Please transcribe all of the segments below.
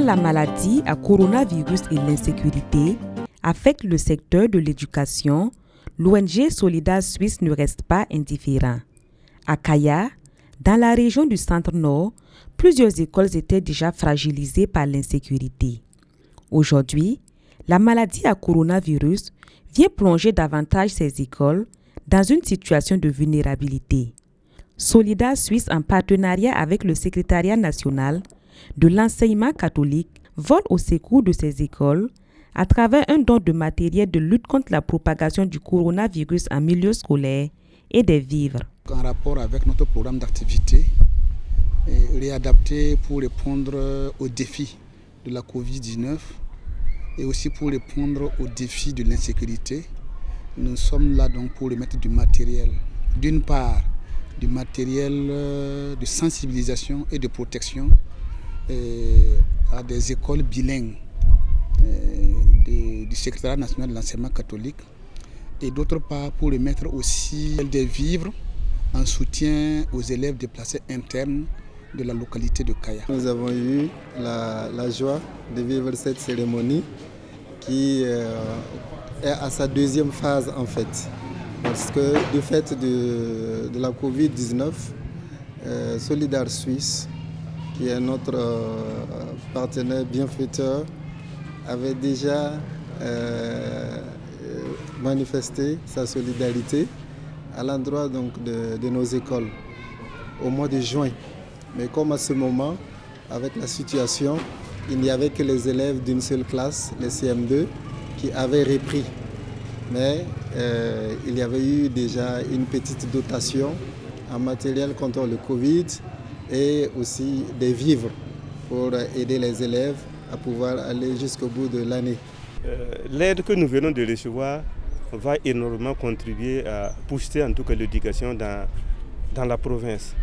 la maladie à coronavirus et l'insécurité affectent le secteur de l'éducation, l'ONG Solidaire Suisse ne reste pas indifférent. À Kaya, dans la région du Centre-Nord, plusieurs écoles étaient déjà fragilisées par l'insécurité. Aujourd'hui, la maladie à coronavirus vient plonger davantage ces écoles dans une situation de vulnérabilité. Solidaire Suisse, en partenariat avec le Secrétariat national de l'enseignement catholique, vole au secours de ces écoles à travers un don de matériel de lutte contre la propagation du coronavirus en milieu scolaire et des vivres. En rapport avec notre programme d'activité, réadapté pour répondre aux défis de la Covid-19 et aussi pour répondre aux défis de l'insécurité, nous sommes là donc pour remettre du matériel. D'une part, du matériel de sensibilisation et de protection à des écoles bilingues du Secrétariat national de l'enseignement catholique, et d'autre part pour remettre aussi des vivres en soutien aux élèves déplacés internes de la localité de Kaya. Nous avons eu la joie de vivre cette cérémonie qui est à sa deuxième phase en fait. Parce que du fait de la Covid-19, Solidaire Suisse, qui est notre partenaire bienfaiteur, avait déjà manifesté sa solidarité à l'endroit donc de nos écoles au mois de juin. Mais comme à ce moment, avec la situation, il n'y avait que les élèves d'une seule classe, les CM2, qui avaient repris. Mais il y avait eu déjà une petite dotation en matériel contre le Covid et aussi des vivres pour aider les élèves à pouvoir aller jusqu'au bout de l'année. L'aide que nous venons de recevoir va énormément contribuer à booster en tout cas l'éducation dans la province.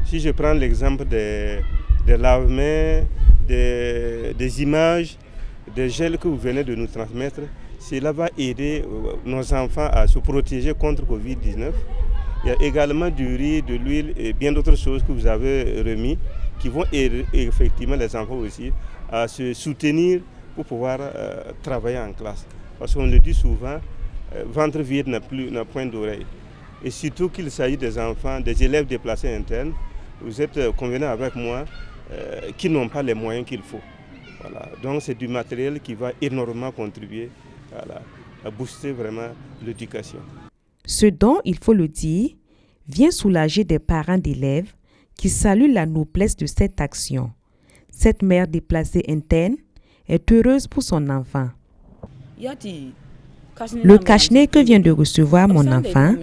Si je prends l'exemple des lave-mains, des images, des gels que vous venez de nous transmettre, cela va aider nos enfants à se protéger contre Covid-19. Il y a également du riz, de l'huile et bien d'autres choses que vous avez remis qui vont aider effectivement les enfants aussi à se soutenir pour pouvoir travailler en classe. Parce qu'on le dit souvent, ventre vide n'a point d'oreille. Et surtout qu'il s'agit des enfants, des élèves déplacés internes, vous êtes convenus avec moi, qui n'ont pas les moyens qu'il faut. Voilà. Donc c'est du matériel qui va énormément contribuer à booster vraiment l'éducation. Ce don, il faut le dire, vient soulager des parents d'élèves qui saluent la noblesse de cette action. Cette mère déplacée interne est heureuse pour son enfant. Le cache-nez que vient de recevoir mon enfant,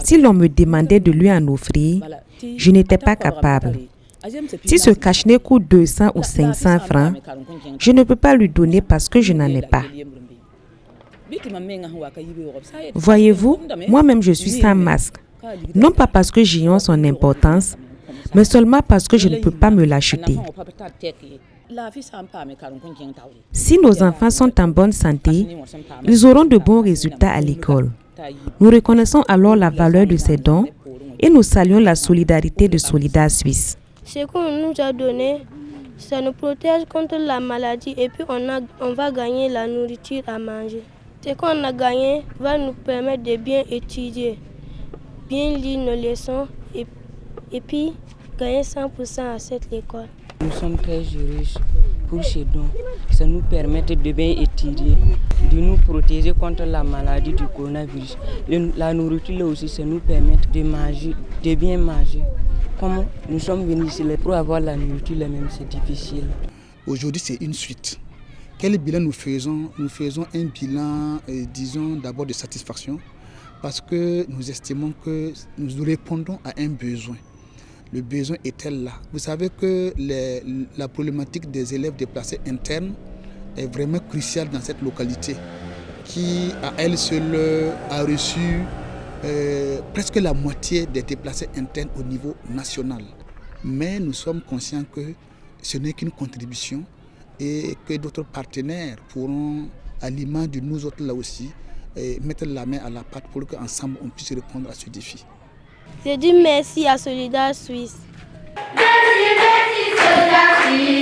si l'on me demandait de lui en offrir, je n'étais pas capable. Si ce cache-nez coûte 200 ou 500 francs, je ne peux pas lui donner parce que je n'en ai pas. Voyez-vous, moi-même je suis sans masque. Non pas parce que j'ignore son importance, mais seulement parce que je ne peux pas me l'acheter. Si nos enfants sont en bonne santé, ils auront de bons résultats à l'école. Nous reconnaissons alors la valeur de ces dons et nous saluons la solidarité de Solidaire Suisse. Ce qu'on nous a donné, ça nous protège contre la maladie et puis on va gagner la nourriture à manger. Ce qu'on a gagné va nous permettre de bien étudier, bien lire nos leçons et puis gagner 100% à cette école. Nous sommes très heureux pour ces dons. Ça nous permet de bien étudier, de nous protéger contre la maladie du coronavirus. La nourriture là aussi, ça nous permet de manger, de bien manger. Comme nous sommes venus ici pour avoir la nourriture, là même c'est difficile. Aujourd'hui, c'est une suite. Quel bilan nous faisons? Nous faisons un bilan, disons, d'abord de satisfaction, parce que nous estimons que nous répondons à un besoin. Le besoin est-elle là? Vous savez que la problématique des élèves déplacés internes est vraiment cruciale dans cette localité, qui à elle seule a reçu presque la moitié des déplacés internes au niveau national. Mais nous sommes conscients que ce n'est qu'une contribution et que d'autres partenaires pourront, à l'image de nous autres là aussi, mettre la main à la pâte pour qu'ensemble on puisse répondre à ce défi. Je dis merci à Solidaire Suisse. Merci, Solidaire Suisse.